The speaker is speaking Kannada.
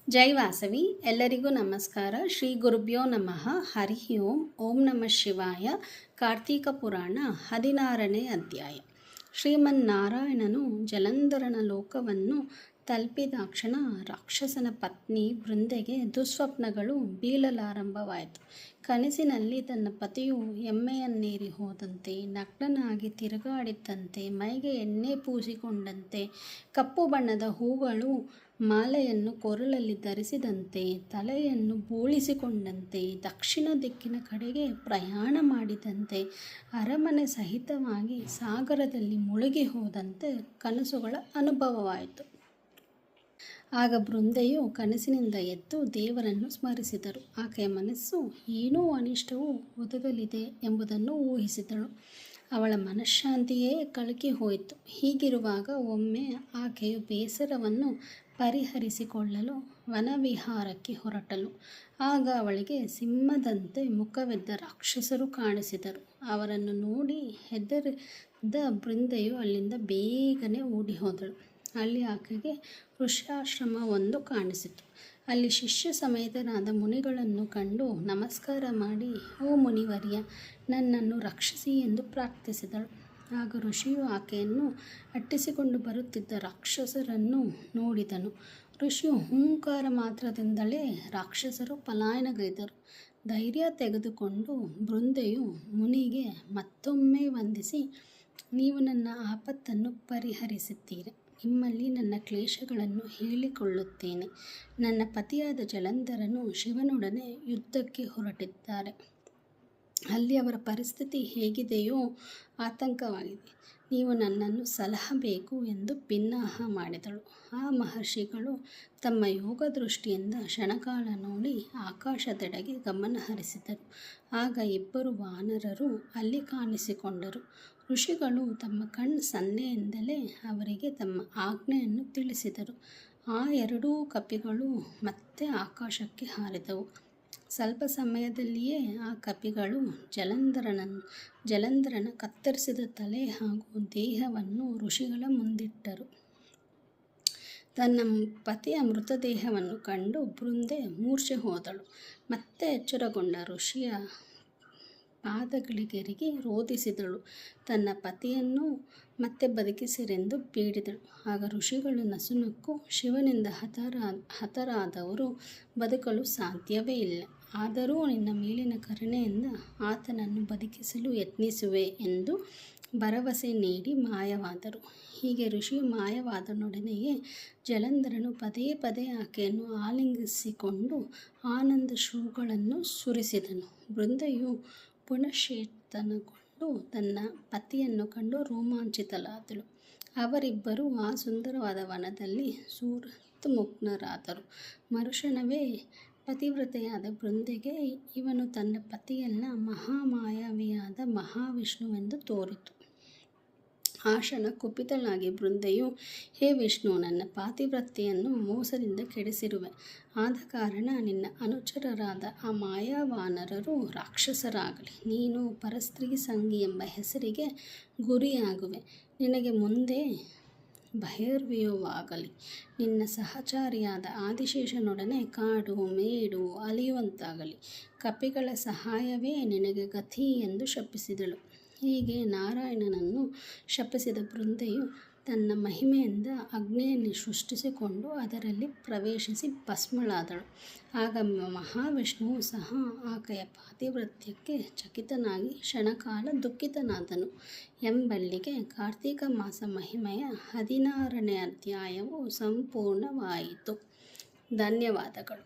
ಜೈ ವಾಸವಿ. ಎಲ್ಲರಿಗೂ ನಮಸ್ಕಾರ. ಶ್ರೀ ಗುರುಭ್ಯೋ ನಮಃ. ಹರಿ ಓಂ. ಓಂ ನಮಃ ಶಿವಾಯ. ಕಾರ್ತೀಕ ಪುರಾಣ 16ನೇ ಅಧ್ಯಾಯ. ಶ್ರೀಮನ್ನಾರಾಯಣನು ಜಲಂಧರನ ಲೋಕವನ್ನು ತಲುಪಿದಾಕ್ಷಣ ರಾಕ್ಷಸನ ಪತ್ನಿ ಬೃಂದೆಗೆ ದುಸ್ವಪ್ನಗಳು ಬೀಳಲಾರಂಭವಾಯಿತು. ಕನಸಿನಲ್ಲಿ ತನ್ನ ಪತಿಯು ಎಮ್ಮೆಯನ್ನೇರಿ ಹೋದಂತೆ, ನಗ್ನನಾಗಿ ತಿರುಗಾಡಿದ್ದಂತೆ, ಮೈಗೆ ಎಣ್ಣೆ ಪೂಸಿಕೊಂಡಂತೆ, ಕಪ್ಪು ಬಣ್ಣದ ಹೂಗಳು ಮಾಲೆಯನ್ನು ಕೊರಳಲ್ಲಿ ಧರಿಸಿದಂತೆ, ತಲೆಯನ್ನು ಬೋಳಿಸಿಕೊಂಡಂತೆ, ದಕ್ಷಿಣ ದಿಕ್ಕಿನ ಕಡೆಗೆ ಪ್ರಯಾಣ ಮಾಡಿದಂತೆ, ಅರಮನೆ ಸಹಿತವಾಗಿ ಸಾಗರದಲ್ಲಿ ಮುಳುಗಿ ಹೋದಂತೆ ಕನಸುಗಳ ಅನುಭವವಾಯಿತು. ಆಗ ಬೃಂದೆಯು ಕನಸಿನಿಂದ ಎದ್ದು ದೇವರನ್ನು ಸ್ಮರಿಸಿದರು. ಆಕೆಯ ಮನಸ್ಸು ಏನೋ ಅನಿಷ್ಟವು ಒದಗಲಿದೆ ಎಂಬುದನ್ನು ಊಹಿಸಿದಳು. ಅವಳ ಮನಃಶಾಂತಿಯೇ ಕಳಕಿ ಹೋಯಿತು. ಹೀಗಿರುವಾಗ ಒಮ್ಮೆ ಆಕೆಯು ಬೇಸರವನ್ನು ಪರಿಹರಿಸಿಕೊಳ್ಳಲು ವನವಿಹಾರಕ್ಕೆ ಹೊರಟಳು. ಆಗ ಅವಳಿಗೆ ಸಿಂಹದಂತೆ ಮುಖವಿದ್ದ ರಾಕ್ಷಸರು ಕಾಣಿಸಿದರು. ಅವರನ್ನು ನೋಡಿ ಹೆದರಿದ ಬೃಂದೆಯು ಅಲ್ಲಿಂದ ಬೇಗನೆ ಓಡಿ ಹೋದಳು. ಅಲ್ಲಿ ಆಕೆಗೆ ಋಷ್ಯಾಶ್ರಮವೊಂದು ಕಾಣಿಸಿತು. ಅಲ್ಲಿ ಶಿಷ್ಯ ಸಮೇತರಾದ ಮುನಿಗಳನ್ನು ಕಂಡು ನಮಸ್ಕಾರ ಮಾಡಿ, ಓ ಮುನಿವರ್ಯ, ನನ್ನನ್ನು ರಕ್ಷಿಸಿ ಎಂದು ಪ್ರಾರ್ಥಿಸಿದಳು. ಆಗ ಋಷಿಯು ಆಕೆಯನ್ನು ಅಟ್ಟಿಸಿಕೊಂಡು ಬರುತ್ತಿದ್ದ ರಾಕ್ಷಸರನ್ನು ನೋಡಿದನು. ಋಷಿಯು ಹೂಂಕಾರ ಮಾತ್ರದಿಂದಲೇ ರಾಕ್ಷಸರು ಪಲಾಯನಗೈದರು. ಧೈರ್ಯ ತೆಗೆದುಕೊಂಡು ಬೃಂದೆಯು ಮುನಿಗೆ ಮತ್ತೊಮ್ಮೆ ವಂದಿಸಿ, ನೀವು ನನ್ನ ಆಪತ್ತನ್ನು ಪರಿಹರಿಸಿದ್ದೀರಿ. ನಿಮ್ಮಲ್ಲಿ ನನ್ನ ಕ್ಲೇಶಗಳನ್ನು ಹೇಳಿಕೊಳ್ಳುತ್ತೇನೆ. ನನ್ನ ಪತಿಯಾದ ಜಲಂಧರನು ಶಿವನೊಡನೆ ಯುದ್ಧಕ್ಕೆ ಹೊರಟಿದ್ದಾರೆ. ಅಲ್ಲಿ ಅವರ ಪರಿಸ್ಥಿತಿ ಹೇಗಿದೆಯೋ ಆತಂಕವಾಗಿದೆ. ನೀವು ನನ್ನನ್ನು ಸಲಹಬೇಕು ಎಂದು ಬಿನ್ನಹ ಮಾಡಿದಳು. ಆ ಮಹರ್ಷಿಗಳು ತಮ್ಮ ಯೋಗ ದೃಷ್ಟಿಯಿಂದ ಕ್ಷಣಕಾಲ ನೋಡಿ ಆಕಾಶದೆಡೆಗೆ ಗಮನ ಹರಿಸಿದರು. ಆಗ ಇಬ್ಬರು ವಾನರರು ಅಲ್ಲಿ ಕಾಣಿಸಿಕೊಂಡರು. ಋಷಿಗಳು ತಮ್ಮ ಸನ್ನೆಯಿಂದಲೇ ಅವರಿಗೆ ತಮ್ಮ ಆಜ್ಞೆಯನ್ನು ತಿಳಿಸಿದರು. ಆ ಎರಡೂ ಕಪಿಗಳು ಮತ್ತೆ ಆಕಾಶಕ್ಕೆ ಹಾರಿದವು. ಸ್ವಲ್ಪ ಸಮಯದಲ್ಲಿಯೇ ಆ ಕಪಿಗಳು ಜಲಂಧರನ ಕತ್ತರಿಸಿದ ತಲೆ ಹಾಗೂ ದೇಹವನ್ನು ಋಷಿಗಳ ಮುಂದಿಟ್ಟರು. ತನ್ನ ಪತಿಯ ಮೃತದೇಹವನ್ನು ಕಂಡು ಬೃಂದೆ ಮೂರ್ಛೆ ಹೋದಳು. ಮತ್ತೆ ಎಚ್ಚರಗೊಂಡ ಋಷಿಯ ಪಾದಗಳಿಗೆರಗಿ ರೋಧಿಸಿದಳು. ತನ್ನ ಪತಿಯನ್ನು ಮತ್ತೆ ಬದುಕಿಸಿರೆಂದು ಬೇಡಿದಳು. ಆಗ ಋಷಿಗಳು ನಸುನಕ್ಕು, ಶಿವನಿಂದ ಹತರಾದವರು ಬದುಕಲು ಸಾಧ್ಯವೇ ಇಲ್ಲ. ಆದರೂ ನಿನ್ನ ಮೇಲಿನ ಕರುಣೆಯಿಂದ ಆತನನ್ನು ಬದುಕಿಸಲು ಯತ್ನಿಸುವೆ ಎಂದು ಭರವಸೆ ನೀಡಿ ಮಾಯವಾದರು. ಹೀಗೆ ಋಷಿಯು ಮಾಯವಾದನೊಡನೆಯೇ ಜಲಂಧರನು ಪದೇ ಪದೇ ಆಕೆಯನ್ನು ಆಲಿಂಗಿಸಿಕೊಂಡು ಆನಂದಾಶ್ರುಗಳನ್ನು ಸುರಿಸಿದನು. ಬೃಂದೆಯು ಪುನಶ್ಚೇತನಗೊಂಡು ತನ್ನ ಪತಿಯನ್ನು ಕಂಡು ರೋಮಾಂಚಿತಳಾದಳು. ಅವರಿಬ್ಬರೂ ಆ ಸುಂದರವಾದ ವನದಲ್ಲಿ ಸುರತ್ಮುಗ್ನರಾದರು. ಮರುಕ್ಷಣವೇ ಪತಿವ್ರತೆಯಾದ ಬೃಂದೆಗೆ ಇವನು ತನ್ನ ಪತಿಯಲ್ಲ, ಮಹಾಮಾಯಾವಿಯಾದ ಮಹಾವಿಷ್ಣುವೆಂದು ತೋರಿತು. ಆ ಕ್ಷಣ ಕುಪಿತಳಾಗಿ ಬೃಂದೆಯು, ಹೇ ವಿಷ್ಣು, ನನ್ನ ಪಾತಿವ್ರತ್ಯೆಯನ್ನು ಮೋಸದಿಂದ ಕೆಡಿಸಿರುವೆ. ಆದ ಕಾರಣ ನಿನ್ನ ಅನುಚರರಾದ ಆ ಮಾಯಾವಾನರರು ರಾಕ್ಷಸರಾಗಲಿ, ನೀನು ಪರಸ್ತ್ರೀ ಸಂಗಿ ಎಂಬ ಹೆಸರಿಗೆ ಗುರಿಯಾಗುವೆ. ನಿನಗೆ ಮುಂದೆ ಭೈರವಿಯುವಾಗಲಿ, ನಿನ್ನ ಸಹಚಾರಿಯಾದ ಆದಿಶೇಷನೊಡನೆ ಕಾಡು ಮೇಡು ಅಲೆಯುವಂತಾಗಲಿ. ಕಪಿಗಳ ಸಹಾಯವೇ ನಿನಗೆ ಗತಿ ಎಂದು ಶಪಿಸಿದಳು. ಹೀಗೆ ನಾರಾಯಣನನ್ನು ಶಪಿಸಿದ ಬೃಂದೆಯು ತನ್ನ ಮಹಿಮೆಯಿಂದ ಅಗ್ನಿಯನ್ನು ಸೃಷ್ಟಿಸಿಕೊಂಡು ಅದರಲ್ಲಿ ಪ್ರವೇಶಿಸಿ ಭಸ್ಮಳಾದಳು. ಆಗ ಮಹಾವಿಷ್ಣುವು ಸಹ ಆಕೆಯ ಪಾತಿವ್ರತ್ಯಕ್ಕೆ ಚಕಿತನಾಗಿ ಕ್ಷಣಕಾಲ ದುಃಖಿತನಾದನು ಎಂಬಲ್ಲಿಗೆ ಕಾರ್ತೀಕ ಮಾಸ ಮಹಿಮೆಯ 16ನೇ ಅಧ್ಯಾಯವು ಸಂಪೂರ್ಣವಾಯಿತು. ಧನ್ಯವಾದಗಳು.